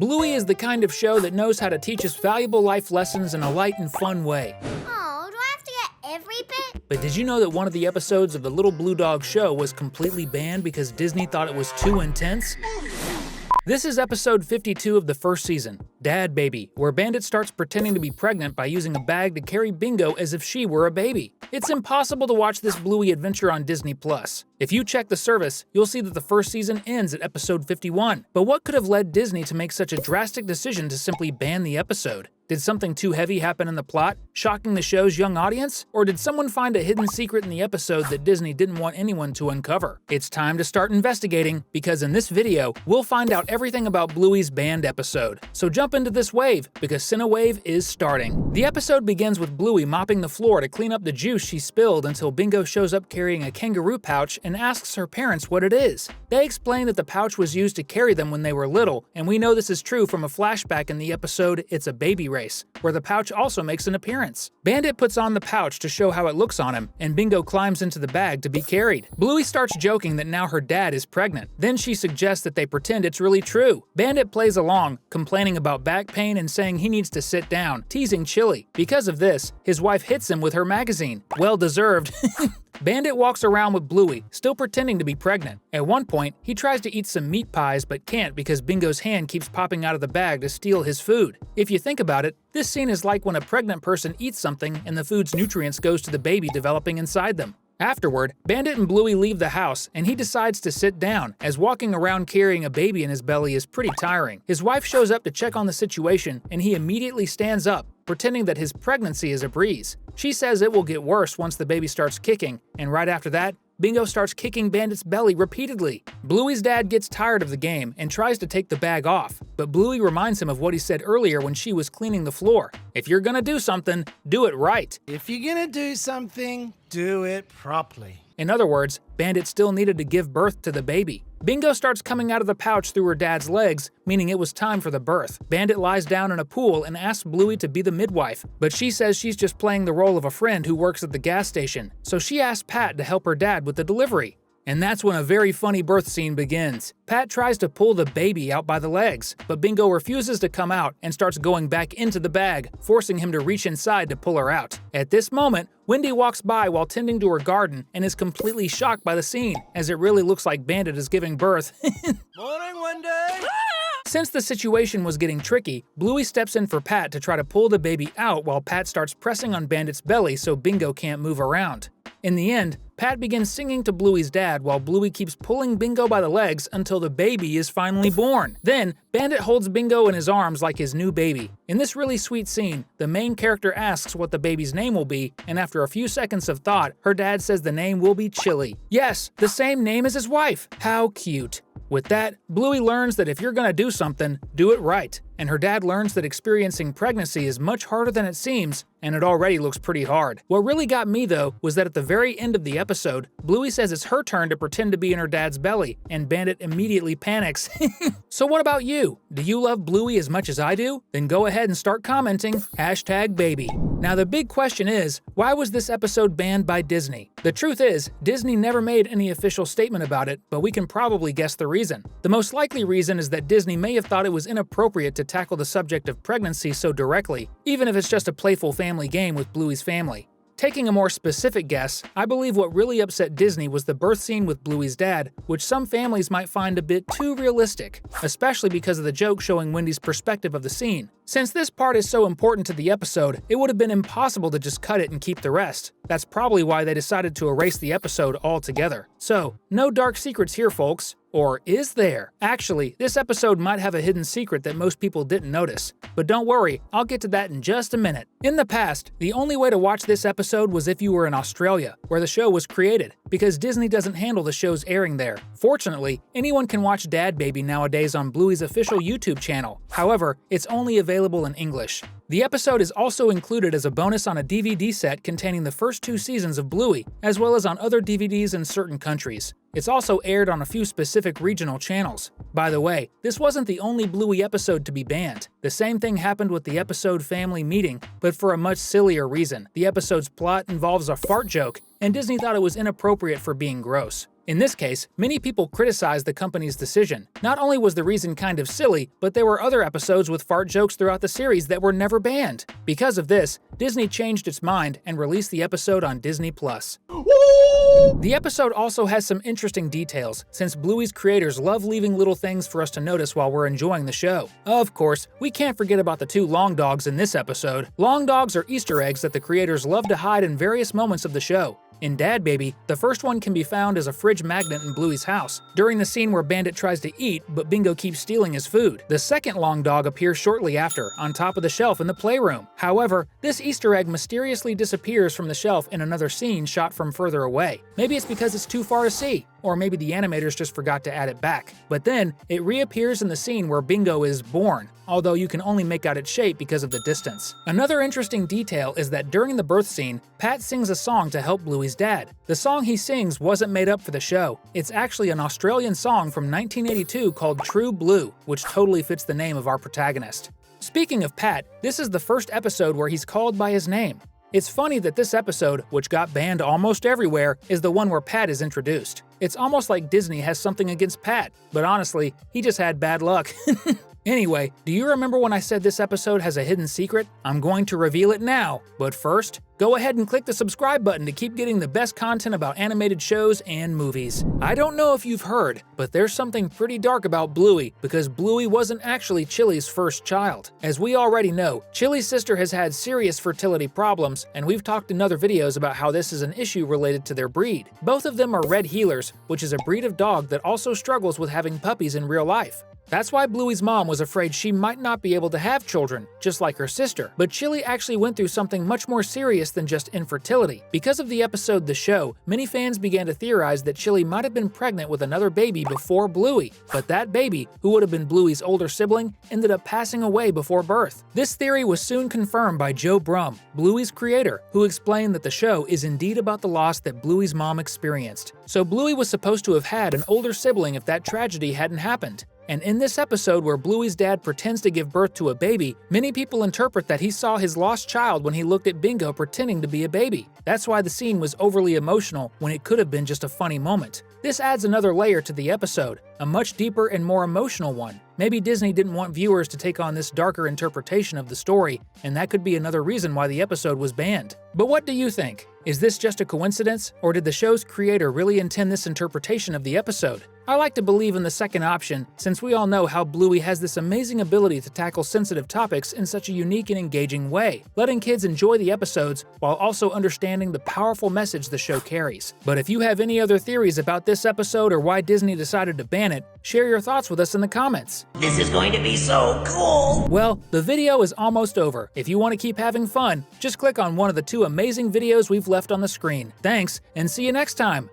Bluey is the kind of show that knows how to teach us valuable life lessons in a light and fun way. Oh, do I have to get every bit? But did you know that one of the episodes of the Little Blue Dog show was completely banned because Disney thought it was too intense? This is episode 52 of the first season, Dad Baby, where Bandit starts pretending to be pregnant by using a bag to carry Bingo as if she were a baby. It's impossible to watch this Bluey adventure on Disney+. If you check the service, you'll see that the first season ends at episode 51. But what could have led Disney to make such a drastic decision to simply ban the episode? Did something too heavy happen in the plot, shocking the show's young audience? Or did someone find a hidden secret in the episode that Disney didn't want anyone to uncover? It's time to start investigating, because in this video, we'll find out everything about Bluey's banned episode. So jump into this wave, because Cinewave is starting. The episode begins with Bluey mopping the floor to clean up the juice she spilled until Bingo shows up carrying a kangaroo pouch and asks her parents what it is. They explain that the pouch was used to carry them when they were little, and we know this is true from a flashback in the episode It's a Baby Race, where the pouch also makes an appearance. Bandit puts on the pouch to show how it looks on him, and Bingo climbs into the bag to be carried. Bluey starts joking that now her dad is pregnant. Then she suggests that they pretend it's really true. Bandit plays along, complaining about back pain and saying he needs to sit down, teasing Chili. Because of this, his wife hits him with her magazine. Well deserved. Bandit walks around with Bluey, still pretending to be pregnant. At one point, he tries to eat some meat pies but can't because Bingo's hand keeps popping out of the bag to steal his food. If you think about it, this scene is like when a pregnant person eats something and the food's nutrients goes to the baby developing inside them. Afterward, Bandit and Bluey leave the house, and he decides to sit down, as walking around carrying a baby in his belly is pretty tiring. His wife shows up to check on the situation, and he immediately stands up, pretending that his pregnancy is a breeze. She says it will get worse once the baby starts kicking, and right after that, Bingo starts kicking Bandit's belly repeatedly. Bluey's dad gets tired of the game and tries to take the bag off, but Bluey reminds him of what he said earlier when she was cleaning the floor. If you're gonna do something, do it right. If you're gonna do something, do it properly. In other words, Bandit still needed to give birth to the baby. Bingo starts coming out of the pouch through her dad's legs, meaning it was time for the birth. Bandit lies down in a pool and asks Bluey to be the midwife, but she says she's just playing the role of a friend who works at the gas station, so she asks Pat to help her dad with the delivery. And that's when a very funny birth scene begins. Pat tries to pull the baby out by the legs, but Bingo refuses to come out and starts going back into the bag, forcing him to reach inside to pull her out. At this moment, Wendy walks by while tending to her garden and is completely shocked by the scene, as it really looks like Bandit is giving birth. Morning, Wendy! Since the situation was getting tricky, Bluey steps in for Pat to try to pull the baby out while Pat starts pressing on Bandit's belly so Bingo can't move around. In the end, Pat begins singing to Bluey's dad while Bluey keeps pulling Bingo by the legs until the baby is finally born. Then, Bandit holds Bingo in his arms like his new baby. In this really sweet scene, the main character asks what the baby's name will be, and after a few seconds of thought, her dad says the name will be Chili. Yes, the same name as his wife. How cute. With that, Bluey learns that if you're gonna do something, do it right. And her dad learns that experiencing pregnancy is much harder than it seems, and it already looks pretty hard. What really got me though was that at the very end of the episode, Bluey says it's her turn to pretend to be in her dad's belly, and Bandit immediately panics. So what about you? Do you love Bluey as much as I do? Then go ahead and start commenting, #baby. Now the big question is, why was this episode banned by Disney? The truth is, Disney never made any official statement about it, but we can probably guess the reason. The most likely reason is that Disney may have thought it was inappropriate to tackle the subject of pregnancy so directly, even if it's just a playful family game with Bluey's family. Taking a more specific guess, I believe what really upset Disney was the birth scene with Bluey's dad, which some families might find a bit too realistic, especially because of the joke showing Wendy's perspective of the scene. Since this part is so important to the episode, it would have been impossible to just cut it and keep the rest. That's probably why they decided to erase the episode altogether. So, no dark secrets here, folks. Or is there? Actually, this episode might have a hidden secret that most people didn't notice. But don't worry, I'll get to that in just a minute. In the past, the only way to watch this episode was if you were in Australia, where the show was created, because Disney doesn't handle the show's airing there. Fortunately, anyone can watch Dad Baby nowadays on Bluey's official YouTube channel. However, it's only available in English. The episode is also included as a bonus on a DVD set containing the first 2 seasons of Bluey, as well as on other DVDs in certain countries. It's also aired on a few specific regional channels. By the way, this wasn't the only Bluey episode to be banned. The same thing happened with the episode Family Meeting, but for a much sillier reason. The episode's plot involves a fart joke, and Disney thought it was inappropriate for being gross. In this case, many people criticized the company's decision. Not only was the reason kind of silly, but there were other episodes with fart jokes throughout the series that were never banned. Because of this, Disney changed its mind and released the episode on Disney+. The episode also has some interesting details, since Bluey's creators love leaving little things for us to notice while we're enjoying the show. Of course, we can't forget about the 2 long dogs in this episode. Long dogs are Easter eggs that the creators love to hide in various moments of the show. In Dad Baby, the first one can be found as a fridge magnet in Bluey's house, during the scene where Bandit tries to eat, but Bingo keeps stealing his food. The second long dog appears shortly after, on top of the shelf in the playroom. However, this Easter egg mysteriously disappears from the shelf in another scene shot from further away. Maybe it's because it's too far to see, or maybe the animators just forgot to add it back. But then, it reappears in the scene where Bingo is born, although you can only make out its shape because of the distance. Another interesting detail is that during the birth scene, Pat sings a song to help Bluey's dad. The song he sings wasn't made up for the show. It's actually an Australian song from 1982 called True Blue, which totally fits the name of our protagonist. Speaking of Pat, this is the first episode where he's called by his name. It's funny that this episode, which got banned almost everywhere, is the one where Pat is introduced. It's almost like Disney has something against Pat, but honestly, he just had bad luck. Anyway, do you remember when I said this episode has a hidden secret? I'm going to reveal it now, but first, go ahead and click the subscribe button to keep getting the best content about animated shows and movies. I don't know if you've heard, but there's something pretty dark about Bluey, because Bluey wasn't actually Chili's first child. As we already know, Chili's sister has had serious fertility problems, and we've talked in other videos about how this is an issue related to their breed. Both of them are red heelers, which is a breed of dog that also struggles with having puppies in real life. That's why Bluey's mom was afraid she might not be able to have children, just like her sister. But Chili actually went through something much more serious than just infertility. Because of the episode The Show, many fans began to theorize that Chili might have been pregnant with another baby before Bluey. But that baby, who would have been Bluey's older sibling, ended up passing away before birth. This theory was soon confirmed by Joe Brumm, Bluey's creator, who explained that the show is indeed about the loss that Bluey's mom experienced. So Bluey was supposed to have had an older sibling if that tragedy hadn't happened. And in this episode where Bluey's dad pretends to give birth to a baby, many people interpret that he saw his lost child when he looked at Bingo pretending to be a baby. That's why the scene was overly emotional when it could have been just a funny moment. This adds another layer to the episode, a much deeper and more emotional one. Maybe Disney didn't want viewers to take on this darker interpretation of the story, and that could be another reason why the episode was banned. But what do you think? Is this just a coincidence, or did the show's creator really intend this interpretation of the episode? I like to believe in the second option, since we all know how Bluey has this amazing ability to tackle sensitive topics in such a unique and engaging way, letting kids enjoy the episodes while also understanding the powerful message the show carries. But if you have any other theories about this episode or why Disney decided to ban it, share your thoughts with us in the comments. This is going to be so cool! Well, the video is almost over. If you want to keep having fun, just click on one of the 2 amazing videos we've left on the screen. Thanks, and see you next time!